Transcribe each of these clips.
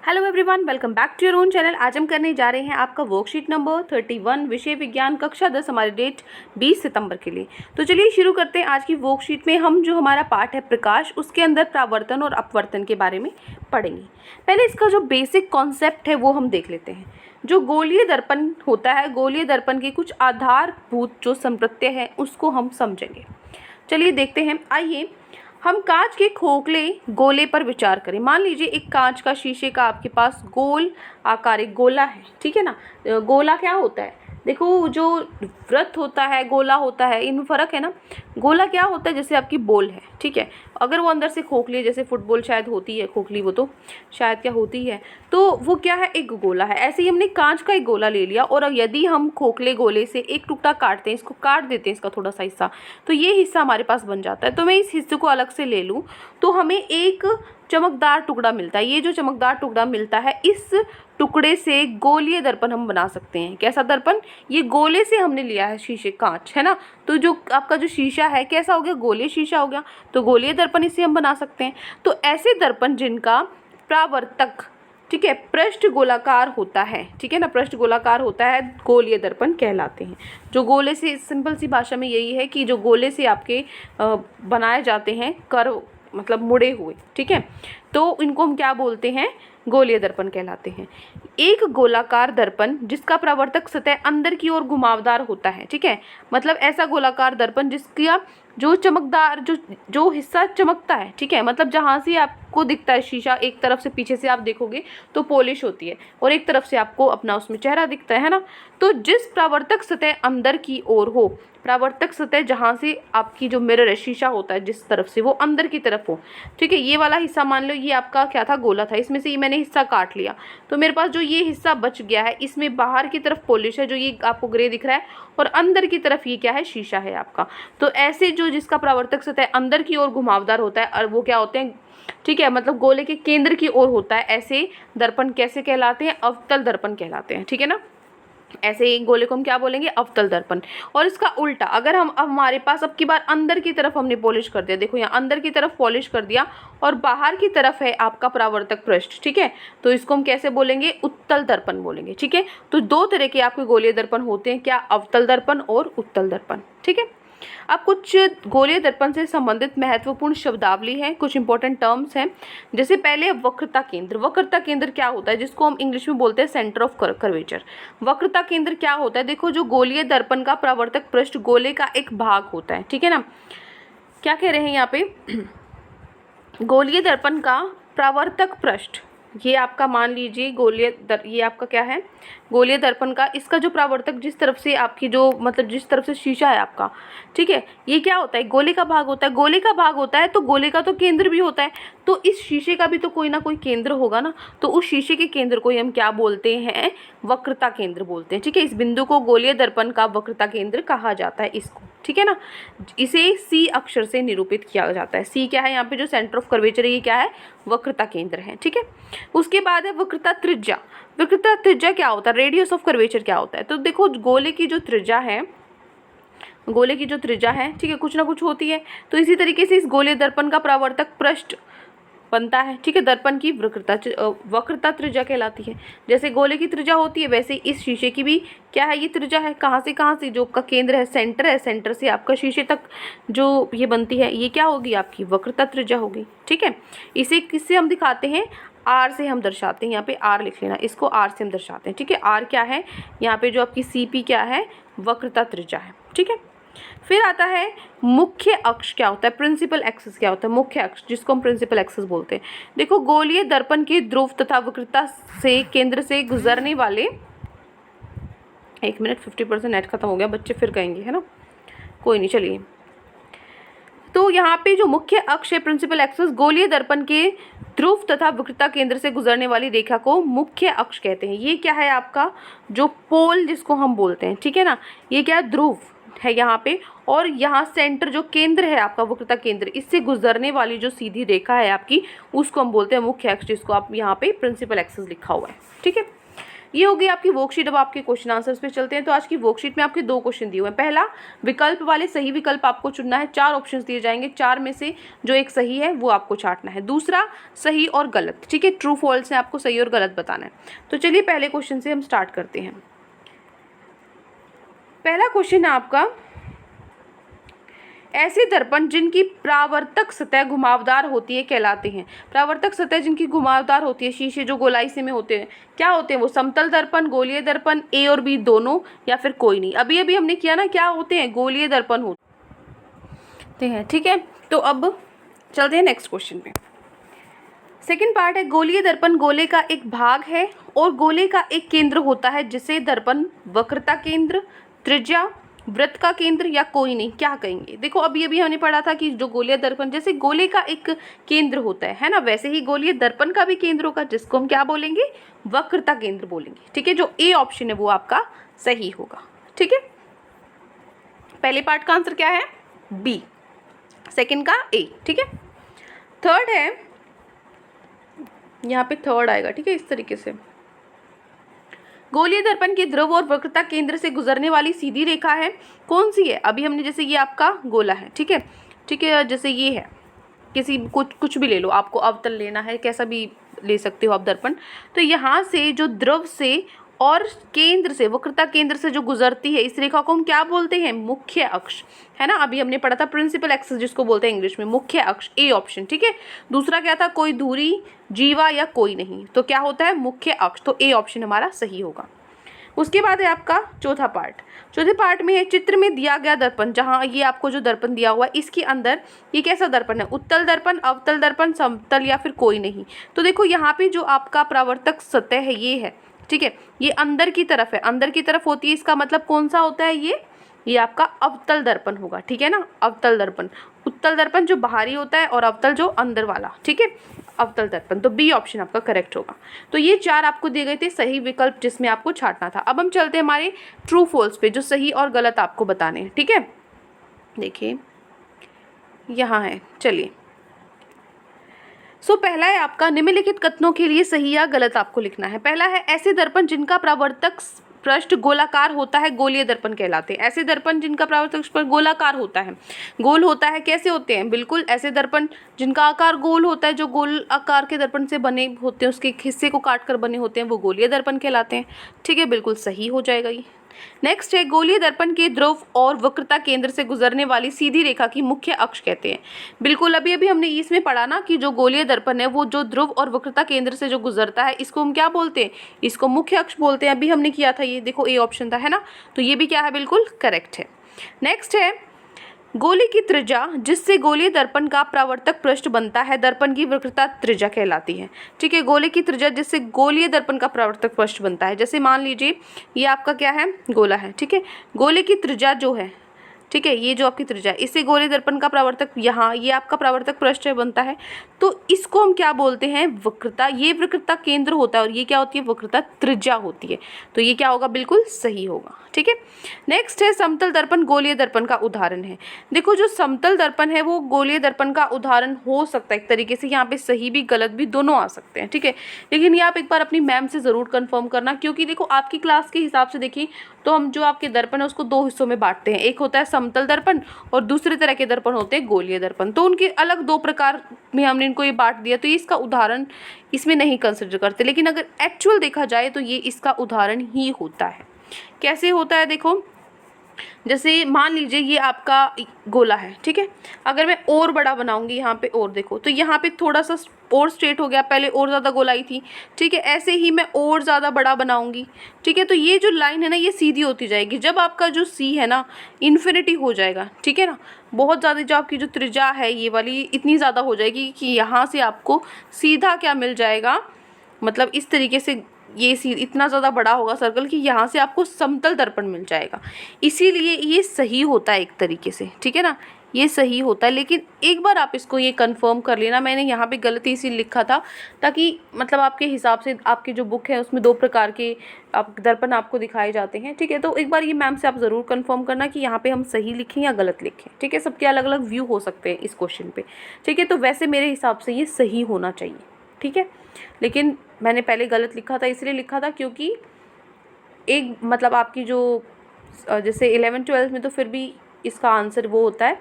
Hello everyone, welcome back to your own channel. आज हम करने जा रहे हैं आपका वर्कशीट नंबर 31 विषय विज्ञान कक्षा 10, हमारी डेट 20 सितंबर के लिए। तो चलिए शुरू करते हैं। आज की वर्कशीट में हम जो हमारा पार्ट है प्रकाश, उसके अंदर परावर्तन और अपवर्तन के बारे में पढ़ेंगे। पहले इसका जो बेसिक कॉन्सेप्ट है वो हम देख लेते हैं। जो गोलीय दर्पण होता है, गोलीय दर्पण के कुछ आधारभूत जो संप्रत्यय है उसको हम समझेंगे। चलिए देखते हैं। आइए हम कांच के खोखले गोले पर विचार करें। मान लीजिए एक कांच का शीशे का आपके पास गोल आकार एक गोला है, ठीक है ना। गोला क्या होता है, देखो जो वृत्त होता है, गोला होता है, इनमें फ़र्क है ना। गोला क्या होता है, जैसे आपकी बॉल है, ठीक है। अगर वो अंदर से खोखली है, जैसे फुटबॉल शायद होती है खोखली, वो तो शायद क्या होती है, तो वो क्या है, एक गोला है। ऐसे ही हमने कांच का एक गोला ले लिया और यदि हम खोखले गोले से एक टुकड़ा काटते हैं, इसको काट देते हैं, इसका थोड़ा सा हिस्सा, तो ये हिस्सा हमारे पास बन जाता है। तो मैं इस हिस्से को अलग से ले लूँ तो हमें एक चमकदार टुकड़ा मिलता है। ये जो चमकदार टुकड़ा मिलता है, इस टुकड़े से गोलीय दर्पण हम बना सकते हैं। कैसा दर्पण, ये गोले से हमने लिया है, शीशे कांच है ना, तो जो आपका जो शीशा है कैसा हो गया, गोलीय शीशा हो गया, तो गोलीय दर्पण इससे हम बना सकते हैं। तो ऐसे दर्पण जिनका परावर्तक, ठीक है, पृष्ठ गोलाकार होता है, ठीक है ना, पृष्ठ गोलाकार होता है, गोलीय दर्पण कहलाते हैं। जो गोले से, सिंपल सी भाषा में यही है कि जो गोले से आपके बनाए जाते हैं, कर्व मतलब मुड़े हुए, ठीक है, तो इनको हम क्या बोलते हैं, गोलीय दर्पण कहलाते हैं। एक गोलाकार दर्पण जिसका परावर्तक सतह अंदर की ओर घुमावदार होता है, ठीक है, मतलब ऐसा गोलाकार दर्पण जिसका जो चमकदार जो हिस्सा चमकता है, ठीक है, मतलब जहाँ से आपको दिखता है शीशा, एक तरफ से पीछे से आप देखोगे तो पॉलिश होती है और एक तरफ से आपको अपना उसमें चेहरा दिखता है ना। तो जिस परावर्तक सतह अंदर की ओर हो, परावर्तक सतह जहाँ से आपकी जो मिरर है, शीशा होता है जिस तरफ से, वो अंदर की तरफ हो, ठीक है। ये वाला हिस्सा मान लो ये आपका क्या था, गोला था, इसमें से ये मैंने हिस्सा काट लिया, तो मेरे पास जो ये हिस्सा बच गया है, इसमें बाहर की तरफ पॉलिश है, जो ये आपको ग्रे दिख रहा है, और अंदर की तरफ ये क्या है, शीशा है आपका। तो ऐसे जो जिसका परावर्तक सतह अंदर की ओर घुमावदार होता है, और वो क्या होते हैं, ठीक है, मतलब गोले के केंद्र की ओर होता है, ऐसे दर्पण कैसे कहलाते हैं, अवतल दर्पण कहलाते हैं, ठीक है ना। ऐसे ही गोले को हम क्या बोलेंगे, अवतल दर्पण। और इसका उल्टा, अगर हम अब हमारे पास अब की बार अंदर की तरफ हमने पॉलिश कर दिया, देखो यहाँ अंदर की तरफ पॉलिश कर दिया और बाहर की तरफ है आपका परावर्तक पृष्ठ, ठीक है, तो इसको हम कैसे बोलेंगे, उत्तल दर्पण बोलेंगे, ठीक है। तो दो तरह के आपके गोलीय दर्पण होते हैं, क्या, अवतल दर्पण और उत्तल दर्पण, ठीक है। अब कुछ गोलीय दर्पण से संबंधित महत्वपूर्ण शब्दावली है, कुछ इंपॉर्टेंट टर्म्स हैं। जैसे पहले वक्रता केंद्र। वक्रता केंद्र क्या होता है, जिसको हम इंग्लिश में बोलते हैं सेंटर ऑफ कर्वेचर। वक्रता केंद्र क्या होता है, देखो जो गोलीय दर्पण का परावर्तक पृष्ठ गोले का एक भाग होता है, ठीक है ना। क्या कह रहे हैं यहाँ पे, गोलीय दर्पण का परावर्तक पृष्ठ, ये आपका मान लीजिए ये आपका क्या है, गोलीय दर्पण का, इसका जो परावर्तक जिस तरफ से आपकी जो मतलब जिस तरफ से शीशा है आपका, ठीक है, ये क्या होता है, गोले का भाग होता है। गोले का भाग होता है तो गोले का तो केंद्र भी होता है, तो इस शीशे का भी तो कोई ना कोई केंद्र होगा ना, तो उस शीशे के केंद्र को हम क्या बोलते हैं, वक्रता केंद्र बोलते हैं, ठीक है। इस बिंदु को गोलीय दर्पण का वक्रता केंद्र कहा जाता है इसको, ठीक है ना। इसे सी अक्षर से निरूपित किया जाता है। सी क्या है यहाँ पे, जो सेंटर ऑफ कर्वेचर है, ये क्या है, वक्रता केंद्र है, ठीक है। उसके बाद है वक्रता त्रिज्या। वक्रता त्रिज्या क्या होता है, रेडियस ऑफ कर्वेचर क्या होता है, तो देखो गोले की जो त्रिज्या है, गोले की जो त्रिज्या है, ठीक है, कुछ ना कुछ होती है, तो इसी तरीके से इस गोलीय दर्पण का परावर्तक पृष्ठ बनता है, ठीक है, दर्पण की वक्रता त्रिज्या कहलाती है। जैसे गोले की त्रिज्या होती है, वैसे इस शीशे की भी क्या है, ये त्रिज्या है। कहाँ से जो का केंद्र है, सेंटर है, सेंटर से आपका शीशे तक जो ये बनती है, ये क्या होगी, आपकी वक्रता त्रिज्या होगी, ठीक है। इसे किससे हम दिखाते हैं, आर से हम दर्शाते हैं। यहाँ पे आर लिख लेना, इसको आर से हम दर्शाते हैं, ठीक है। आर क्या है, यहाँ पे जो आपकी सी पी क्या है, वक्रता त्रिज्या है, ठीक है। फिर आता है मुख्य अक्ष क्या होता है, प्रिंसिपल एक्सिस क्या होता है, मुख्य अक्ष, जिसको हम प्रिंसिपल एक्सिस बोलते हैं। देखो गोलीय दर्पण के ध्रुव तथा वक्रता से केंद्र से गुजरने वाले, 1 मिनट 50% नेट खत्म हो गया, बच्चे फिर कहेंगे, है ना, कोई नहीं, चलिए। तो यहाँ पे जो मुख्य अक्ष है, प्रिंसिपल एक्सिस, गोलीय दर्पण के ध्रुव तथा वक्रता केंद्र से गुजरने वाली रेखा को मुख्य अक्ष कहते हैं। ये क्या है आपका, जो पोल जिसको हम बोलते हैं, ठीक है ना, ये क्या ध्रुव है यहाँ पे, और यहाँ सेंटर जो केंद्र है आपका, वक्रता केंद्र, इससे गुजरने वाली जो सीधी रेखा है आपकी, उसको हम बोलते हैं मुख्य अक्ष, जिसको आप यहाँ पे प्रिंसिपल एक्सिस लिखा हुआ है, ठीक है। ये हो गई आपकी वर्कशीट। अब आपके क्वेश्चन आंसर्स पे चलते हैं। तो आज की वर्कशीट में आपके 2 क्वेश्चन दिए हुए हैं। पहला, विकल्प वाले सही विकल्प आपको चुनना है। 4 ऑप्शंस दिए जाएंगे, 4 में से जो एक सही है वो आपको छांटना है। दूसरा, सही और गलत, ठीक है, ट्रू फॉल्स है, आपको सही और गलत बताना है। तो चलिए पहले क्वेश्चन से हम स्टार्ट करते हैं। पहला क्वेश्चन है आपका, ऐसे दर्पण जिनकी परावर्तक सतह घुमावदार होती है कहलाते हैं। परावर्तक सतह जिनकी घुमावदार होती है, शीशे जो गोलाई से में होते हैं, क्या होते हैं वो? समतल दर्पण, गोलीय दर्पण, ए और बी दोनों, या फिर कोई नहीं। अभी अभी हमने किया ना, क्या होते हैं? गोलीय दर्पण होते हैं, ठीक है। तो अब चलते हैं नेक्स्ट क्वेश्चन पे। सेकेंड पार्ट है, गोलीय दर्पण गोले का एक भाग है और गोले का एक केंद्र होता है जिसे दर्पण वक्रता केंद्र, त्रिज्या, वृत्त का केंद्र या कोई नहीं, क्या कहेंगे? देखो अभी अभी हमने पढ़ा था कि जो गोलीय दर्पण जैसे गोले का एक केंद्र होता है ना, वैसे ही गोलीय दर्पण का भी केंद्र होगा जिसको हम क्या बोलेंगे? वक्रता केंद्र बोलेंगे, ठीक है। जो ए ऑप्शन है वो आपका सही होगा, ठीक है। पहले पार्ट का आंसर क्या है? बी, सेकेंड का ए, ठीक है। थर्ड है, यहाँ पे थर्ड आएगा, ठीक है, इस तरीके से। गोलीय दर्पण के ध्रुव और वक्रता केंद्र से गुजरने वाली सीधी रेखा है, कौन सी है? अभी हमने जैसे ये आपका गोला है, ठीक है, ठीक है, जैसे ये है, किसी कुछ भी ले लो, आपको अवतल लेना है, कैसा भी ले सकते हो आप दर्पण। तो यहाँ से जो ध्रुव से और केंद्र से, वक्रता केंद्र से जो गुजरती है, इस रेखा को हम क्या बोलते हैं? मुख्य अक्ष, है ना। अभी हमने पढ़ा था प्रिंसिपल एक्सिस जिसको बोलते हैं इंग्लिश में, मुख्य अक्ष, ए ऑप्शन, ठीक है। दूसरा क्या था? कोई धुरी, जीवा या कोई नहीं, तो क्या होता है? मुख्य अक्ष, तो ए ऑप्शन हमारा सही होगा। उसके बाद है आपका चौथा पार्ट। चौथे पार्ट में है, चित्र में दिया गया दर्पण, जहाँ ये आपको जो दर्पण दिया हुआ है इसके अंदर ये कैसा दर्पण है? उत्तल दर्पण, अवतल दर्पण, समतल या फिर कोई नहीं। तो देखो यहाँ पे जो आपका परावर्तक सतह है ये है, ठीक है, ये अंदर की तरफ है, अंदर की तरफ होती है, इसका मतलब कौन सा होता है? ये आपका अवतल दर्पण होगा, ठीक है ना। अवतल दर्पण, उत्तल दर्पण जो बाहरी होता है और अवतल जो अंदर वाला, ठीक है, अवतल दर्पण। तो बी ऑप्शन आपका करेक्ट होगा। तो ये 4 आपको दिए गए थे सही विकल्प जिसमें आपको छांटना था। अब हम चलते हैं हमारे ट्रू फॉल्स पे, जो सही और गलत आपको बताने हैं, ठीक है। देखिए यहाँ है, चलिए। पहला है आपका, निम्नलिखित कथनों के लिए सही या गलत आपको लिखना है। पहला है, ऐसे दर्पण जिनका परावर्तक पृष्ठ गोलाकार होता है गोलीय दर्पण कहलाते हैं। ऐसे दर्पन जिनका परावर्तक पृष्ठ गोलाकार होता है, गोल होता है, कैसे होते हैं? बिल्कुल ऐसे दर्पण जिनका आकार गोल होता है, जो गोल आकार के दर्पण से बने होते हैं, उसके एक हिस्से को काट कर बने होते हैं, वो गोलीय दर्पण कहलाते हैं, ठीक है, बिल्कुल सही हो जाएगा ये। नेक्स्ट है, गोलीय दर्पण के ध्रुव और वक्रता केंद्र से गुजरने वाली सीधी रेखा की मुख्य अक्ष कहते हैं। बिल्कुल अभी अभी हमने इसमें पढ़ा ना कि जो गोलीय दर्पण है वो जो ध्रुव और वक्रता केंद्र से जो गुजरता है इसको हम क्या बोलते हैं? इसको मुख्य अक्ष बोलते हैं। अभी हमने किया था ये, देखो ए ऑप्शन था, है ना। तो ये भी क्या है? बिल्कुल करेक्ट है। नेक्स्ट है, गोली की त्रिज्या जिससे गोलीय दर्पण का परावर्तक पृष्ठ बनता है, दर्पण की वक्रता त्रिज्या कहलाती है, ठीक है। गोले की त्रिज्या जिससे गोलीय दर्पण का परावर्तक पृष्ठ बनता है, जैसे मान लीजिए ये आपका क्या है? गोला है, ठीक है। गोले की त्रिज्या जो है, ठीक है, ये जो आपकी त्रिज्या, इससे गोलीय दर्पण का परावर्तक, यहाँ ये आपका परावर्तक पृष्ठ बनता है, तो इसको हम क्या बोलते हैं? वक्रता। ये वक्रता केंद्र होता है और ये क्या होती है? वक्रता त्रिज्या होती है। तो ये क्या होगा? बिल्कुल सही होगा, ठीक है। नेक्स्ट है, समतल दर्पण गोलीय दर्पण का उदाहरण है। देखो जो समतल दर्पण है वो गोलीय दर्पण का उदाहरण हो सकता है एक तरीके से, यहाँ पे सही भी गलत भी दोनों आ सकते हैं, ठीक है। लेकिन ये आप एक बार अपनी मैम से ज़रूर कन्फर्म करना, क्योंकि देखो आपकी क्लास के हिसाब से देखिए तो हम जो आपके दर्पण है उसको 2 हिस्सों में बांटते हैं। एक होता है समतल दर्पण और दूसरे तरह के दर्पण होते हैं गोलीय दर्पण। तो उनके अलग 2 प्रकार में हमने इनको ये बांट दिया, तो ये इसका उदाहरण इसमें नहीं कंसिडर करते। लेकिन अगर एक्चुअल देखा जाए तो ये इसका उदाहरण ही होता है। कैसे होता है? देखो जैसे मान लीजिए ये आपका गोला है, ठीक है। अगर मैं और बड़ा बनाऊंगी यहाँ पे, और देखो तो यहाँ पे थोड़ा सा और स्ट्रेट हो गया, पहले और ज़्यादा गोलाई थी, ठीक है। ऐसे ही मैं और ज़्यादा बड़ा बनाऊंगी, ठीक है। तो ये जो लाइन है ना ये सीधी होती जाएगी। जब आपका जो सी है ना इन्फिनिटी हो जाएगा, ठीक है ना, बहुत ज़्यादा जो आपकी जो त्रिज्या है ये वाली इतनी ज़्यादा हो जाएगी कि यहाँ से आपको सीधा क्या मिल जाएगा, मतलब इस तरीके से ये इतना ज़्यादा बड़ा होगा सर्कल कि यहाँ से आपको समतल दर्पण मिल जाएगा। इसीलिए ये सही होता है एक तरीके से, ठीक है ना, ये सही होता है। लेकिन एक बार आप इसको ये कंफर्म कर लेना, मैंने यहाँ पे गलती इसीलिए लिखा था ताकि मतलब आपके हिसाब से आपकी जो बुक है उसमें 2 प्रकार के आप दर्पण आपको दिखाए जाते हैं, ठीक है। तो एक बार ये मैम से आप ज़रूर कंफर्म करना कि यहाँ पे हम सही लिखें या गलत लिखें, ठीक है। सबके अलग अलग व्यू हो सकते हैं इस क्वेश्चन पे, ठीक है। तो वैसे मेरे हिसाब से ये सही होना चाहिए, ठीक है। लेकिन मैंने पहले गलत लिखा था, इसलिए लिखा था क्योंकि एक मतलब आपकी जो जैसे 11th-12th में तो फिर भी इसका आंसर वो होता है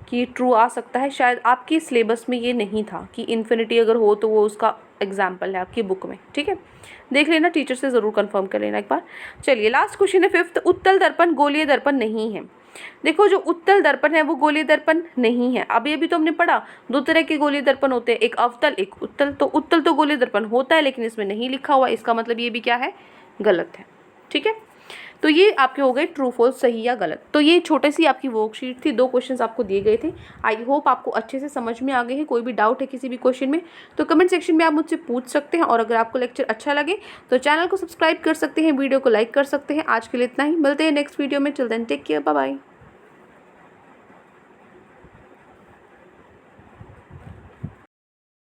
कि ट्रू आ सकता है। शायद आपके सिलेबस में ये नहीं था कि इन्फिनिटी अगर हो तो वो उसका एग्जाम्पल है आपकी बुक में, ठीक है। देख लेना, टीचर से ज़रूर कंफर्म कर लेना एक बार। चलिए लास्ट क्वेश्चन है 5th, उत्तल दर्पण गोलीय दर्पण नहीं है। देखो जो उत्तल दर्पण है वो गोलीय दर्पण नहीं है। अभी तो हमने पढ़ा 2 तरह के गोलीय दर्पण होते हैं, एक अवतल एक उत्तल। तो उत्तल तो गोलीय दर्पण होता है लेकिन इसमें नहीं लिखा हुआ, इसका मतलब ये भी क्या है, गलत है, ठीक है। तो ये आपके हो गए ट्रू फॉल्स, सही या गलत। तो ये छोटी सी आपकी वर्कशीट थी, 2 क्वेश्चंस आपको दिए गए थे। आई होप आपको अच्छे से समझ में आ गए हैं। कोई भी डाउट है किसी भी क्वेश्चन में तो कमेंट सेक्शन में आप मुझसे पूछ सकते हैं, और अगर आपको लेक्चर अच्छा लगे तो चैनल को सब्सक्राइब कर सकते हैं, वीडियो को लाइक कर सकते हैं। आज के लिए इतना ही, मिलते हैं नेक्स्ट वीडियो में। Till then take care, bye bye.